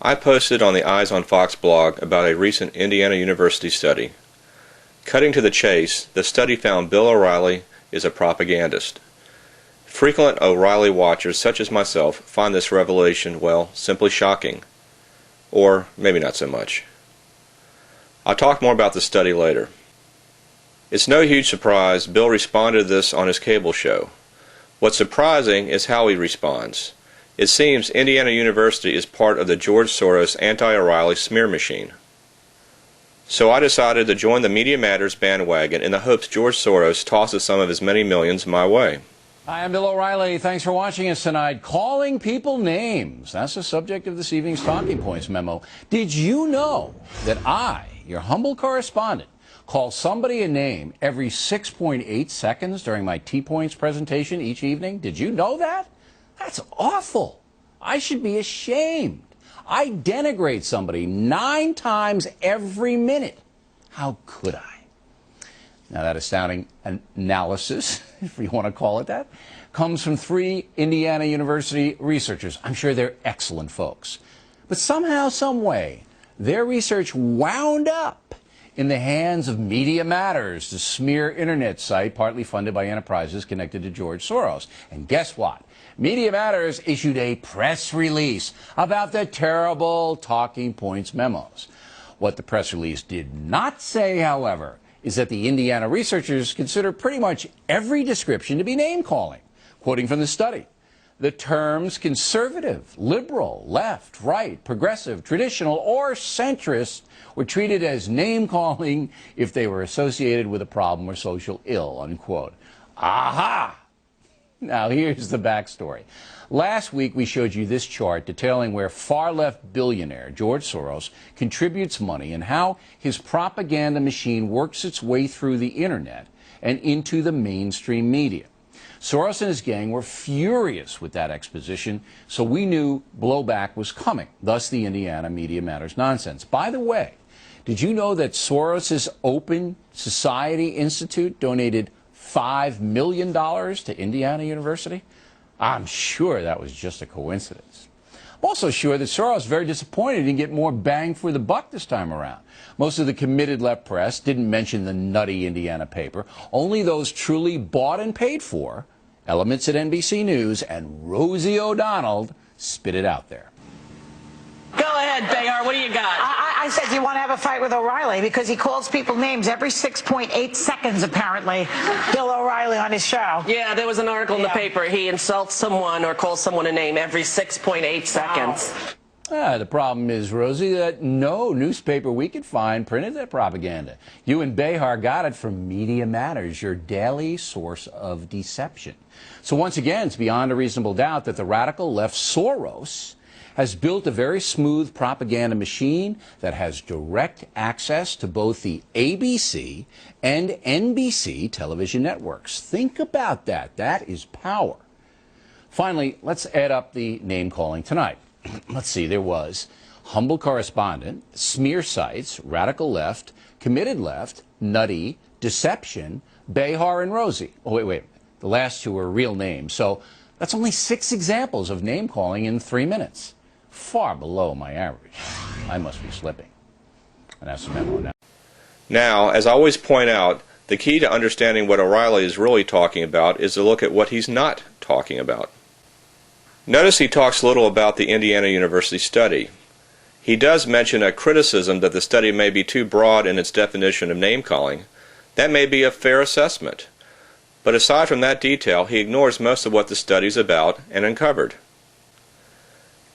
I posted on the Eyes on Fox blog about a recent Indiana University study. Cutting to the chase, the study found Bill O'Reilly is a propagandist. Frequent O'Reilly watchers such as myself find this revelation, well, simply shocking. Or maybe not so much. I'll talk more about the study later. It's no huge surprise Bill responded to this on his cable show. What's surprising is how he responds. It seems Indiana University is part of the George Soros anti-O'Reilly smear machine. So I decided to join the Media Matters bandwagon in the hopes George Soros tosses some of his many millions my way. Hi, I'm Bill O'Reilly. Thanks for watching us tonight. Calling people names. That's the subject of this evening's Talking Points memo. Did you know that I, your humble correspondent, call somebody a name every 6.8 seconds during my T-Points presentation each evening? Did you know that? That's awful. I should be ashamed. I denigrate somebody 9 times every minute. How could I? Now, that astounding analysis, if you want to call it that, comes from 3 Indiana University researchers. I'm sure they're excellent folks. But somehow, some way, their research wound up in the hands of Media Matters, the smear internet site partly funded by enterprises connected to George Soros. And guess what? Media Matters issued a press release about the terrible Talking Points memos. What the press release did not say, however, is that the Indiana researchers consider pretty much every description to be name-calling. Quoting from the study, the terms conservative, liberal, left, right, progressive, traditional, or centrist were treated as name-calling if they were associated with a problem or social ill, unquote. Aha! Now, here's the backstory. Last week, we showed you this chart detailing where far-left billionaire George Soros contributes money and how his propaganda machine works its way through the internet and into the mainstream media. Soros and his gang were furious with that exposition, so we knew blowback was coming, thus the Indiana Media Matters nonsense. By the way, did you know that Soros's Open Society Institute donated $5 million to Indiana University? I'm sure that was just a coincidence. I'm also sure that Soros is very disappointed he didn't get more bang for the buck this time around. Most of the committed left press didn't mention the nutty Indiana paper. Only those truly bought and paid for, elements at NBC News and Rosie O'Donnell, spit it out there. Go ahead, Behar. What do you got? I said you want to have a fight with O'Reilly because he calls people names every 6.8 seconds, apparently. Bill O'Reilly on his show. Yeah, there was an article in the paper. He insults someone or calls someone a name every 6.8 seconds. The problem is, Rosie, that no newspaper we could find printed that propaganda. You and Behar got it from Media Matters, your daily source of deception. So once again, it's beyond a reasonable doubt that the radical left Soros has built a very smooth propaganda machine that has direct access to both the ABC and NBC television networks. Think about that. That is power. Finally, let's add up the name-calling tonight. Let's see, there was humble correspondent, smear sites, radical left, committed left, nutty, deception, Behar, and Rosie. Oh, wait. The last 2 are real names. So that's only 6 examples of name-calling in 3 minutes. Far below my average. I must be slipping. And that's the memo now. Now, as I always point out, the key to understanding what O'Reilly is really talking about is to look at what he's not talking about. Notice he talks little about the Indiana University study. He does mention a criticism that the study may be too broad in its definition of name-calling. That may be a fair assessment. But aside from that detail, he ignores most of what the study is about and uncovered.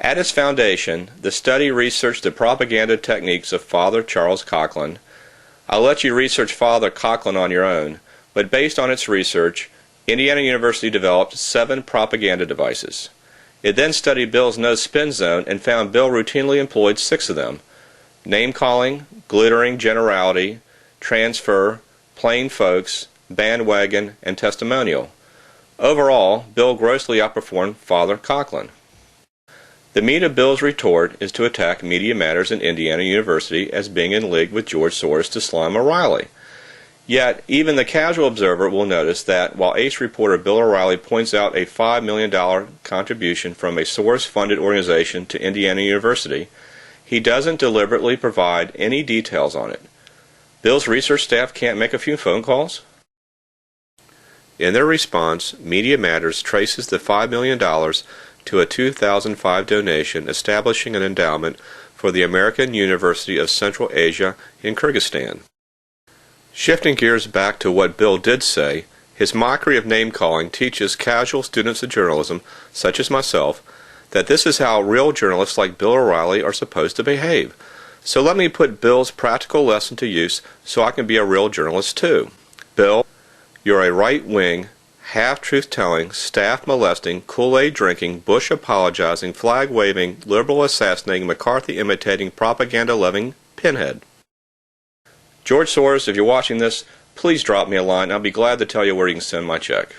At its foundation, the study researched the propaganda techniques of Father Charles Coughlin. I'll let you research Father Coughlin on your own, but based on its research, Indiana University developed 7 propaganda devices. It then studied Bill's no spin zone and found Bill routinely employed 6 of them: name-calling, glittering generality, transfer, plain folks, bandwagon, and testimonial. Overall, Bill grossly outperformed Father Coughlin. The meat of Bill's retort is to attack Media Matters and Indiana University as being in league with George Soros to slime O'Reilly. Yet, even the casual observer will notice that while ace reporter Bill O'Reilly points out a $5 million contribution from a Soros-funded organization to Indiana University, he doesn't deliberately provide any details on it. Bill's research staff can't make a few phone calls? In their response, Media Matters traces the $5 million to a 2005 donation establishing an endowment for the American University of Central Asia in Kyrgyzstan. Shifting gears back to what Bill did say, his mockery of name-calling teaches casual students of journalism, such as myself, that this is how real journalists like Bill O'Reilly are supposed to behave. So let me put Bill's practical lesson to use so I can be a real journalist too. Bill, you're a right-wing, half-truth-telling, staff-molesting, Kool-Aid drinking, Bush apologizing, flag-waving, liberal assassinating, McCarthy-imitating, propaganda-loving pinhead. George Soros, if you're watching this, please drop me a line. I'll be glad to tell you where you can send my check.